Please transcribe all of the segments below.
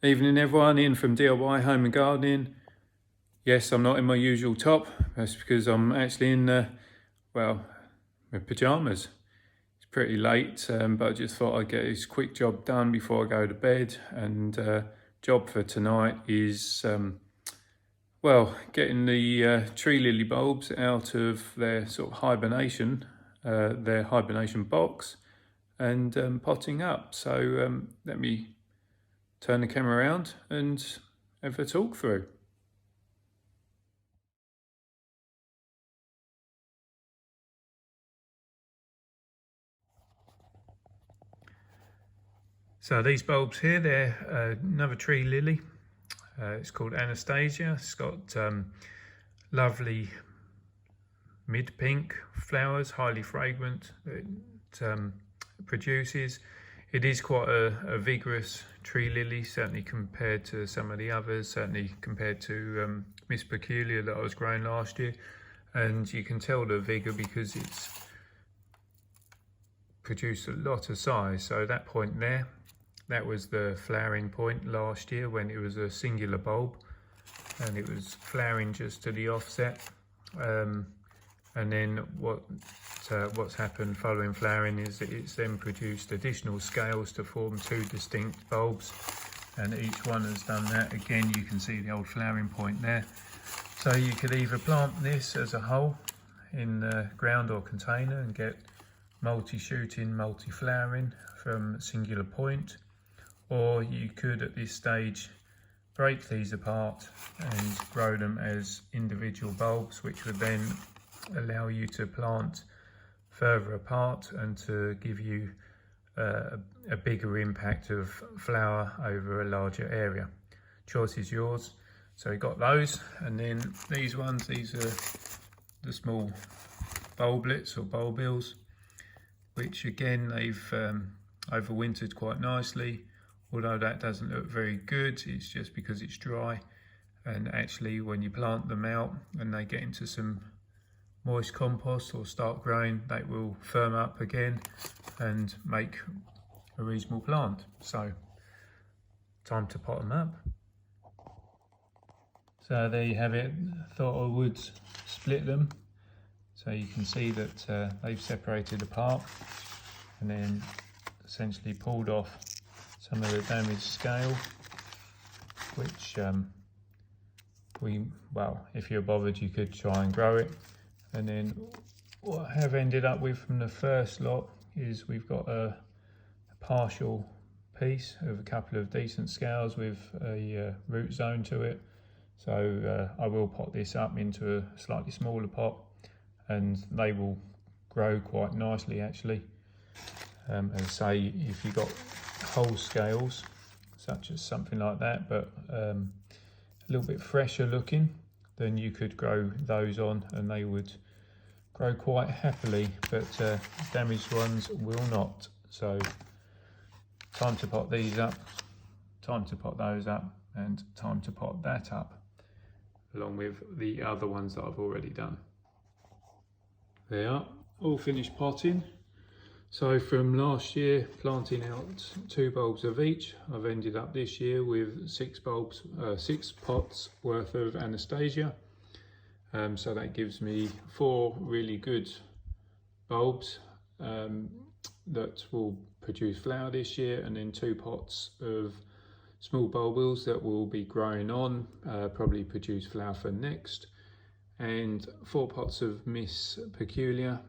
Evening everyone, in from DIY Home and Gardening. Yes, I'm not in my usual top. That's because I'm actually in, my pyjamas. It's pretty late, but I just thought I'd get this quick job done before I go to bed. And job for tonight is, getting the tree lily bulbs out of their sort of hibernation box and potting up. So let me turn the camera around and have a talk through. So these bulbs here, they're another tree lily. It's called Anastasia. It's got lovely mid-pink flowers, highly fragrant. It produces. It is quite a vigorous tree lily, certainly compared to some of the others, certainly compared to Miss Peculiar that I was growing last year. And you can tell the vigour because it's produced a lot of size. So that point there, that was the flowering point last year when it was a singular bulb and it was flowering just to the offset. And then what's happened following flowering is that it's then produced additional scales to form two distinct bulbs, and each one has done that. Again, you can see the old flowering point there. So you could either plant this as a whole in the ground or container and get multi-shooting, multi-flowering from a singular point, or you could at this stage break these apart and grow them as individual bulbs, which would then allow you to plant further apart and to give you a bigger impact of flower over a larger area. Choice is yours. So we got those, and then these ones, these are the small bulblets or bulbils, which again they've overwintered quite nicely, although that doesn't look very good. It's just because it's dry, and actually when you plant them out and they get into some moist compost or start growing, they will firm up again and make a reasonable plant. So time to pot them up. So there you have it. Thought I would split them so you can see that they've separated apart, and then essentially pulled off some of the damaged scale, which if you're bothered you could try and grow it. And then what I have ended up with from the first lot is we've got a partial piece of a couple of decent scales with a root zone to it. So I will pot this up into a slightly smaller pot, and they will grow quite nicely actually. As say, if you got whole scales, such as something like that, but a little bit fresher looking, then you could grow those on and they would grow quite happily, but damaged ones will not. So time to pot these up, time to pot those up, and time to pot that up, along with the other ones that I've already done. They are all finished potting. So from last year planting out 2 bulbs of each, I've ended up this year with 6 pots worth of Anastasia. So that gives me 4 really good bulbs that will produce flower this year, and then 2 pots of small bulbils that will be growing on, probably produce flower for next, and 4 pots of Miss Peculiar,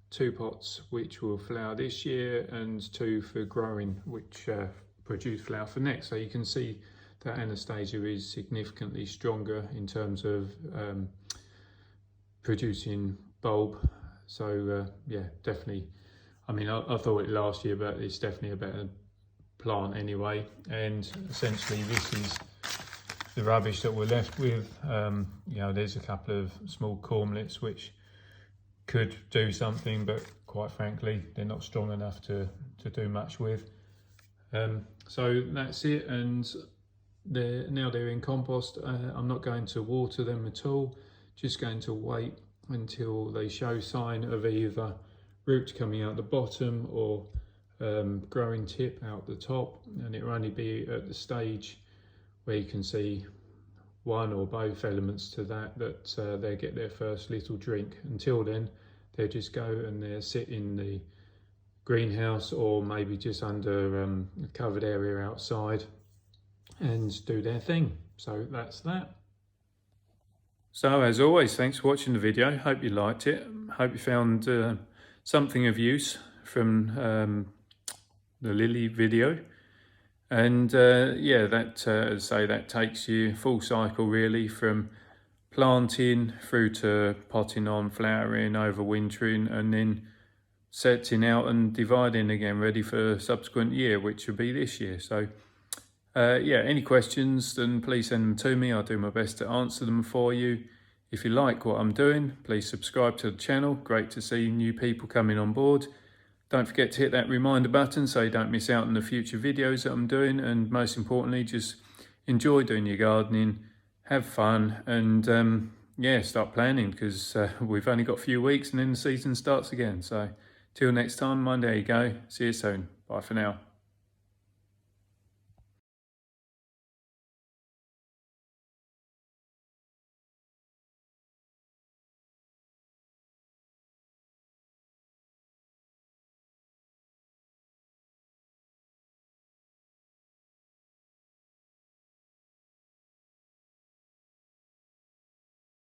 2 pots which will flower this year, and 2 for growing, which produce flower for next. So you can see that Anastasia is significantly stronger in terms of producing bulb. So yeah, definitely, I mean, I thought it last year, but it's definitely a better plant anyway. And essentially this is the rubbish that we're left with. There's a couple of small cormlets which could do something, but quite frankly they're not strong enough to do much with. So that's it, and they're in compost. I'm not going to water them at all, just going to wait until they show sign of either roots coming out the bottom or growing tip out the top, and it will only be at the stage where you can see one or both elements to that they get their first little drink. Until then, they just go and they sit in the greenhouse or maybe just under a covered area outside and do their thing. So that's that. So as always, thanks for watching the video. Hope you liked it. Hope you found something of use from the lily video. And yeah, that as I say, that takes you full cycle really, from planting through to potting on, flowering, overwintering, and then setting out and dividing again, ready for a subsequent year, which will be this year. So yeah, any questions, then please send them to me. I'll do my best to answer them for you. If you like what I'm doing, please subscribe to the channel. Great to see new people coming on board. Don't forget to hit that reminder button so you don't miss out on the future videos that I'm doing. And most importantly, just enjoy doing your gardening, have fun, and yeah, start planning, because we've only got a few weeks and then the season starts again. So till next time, mind, there you go. See you soon. Bye for now.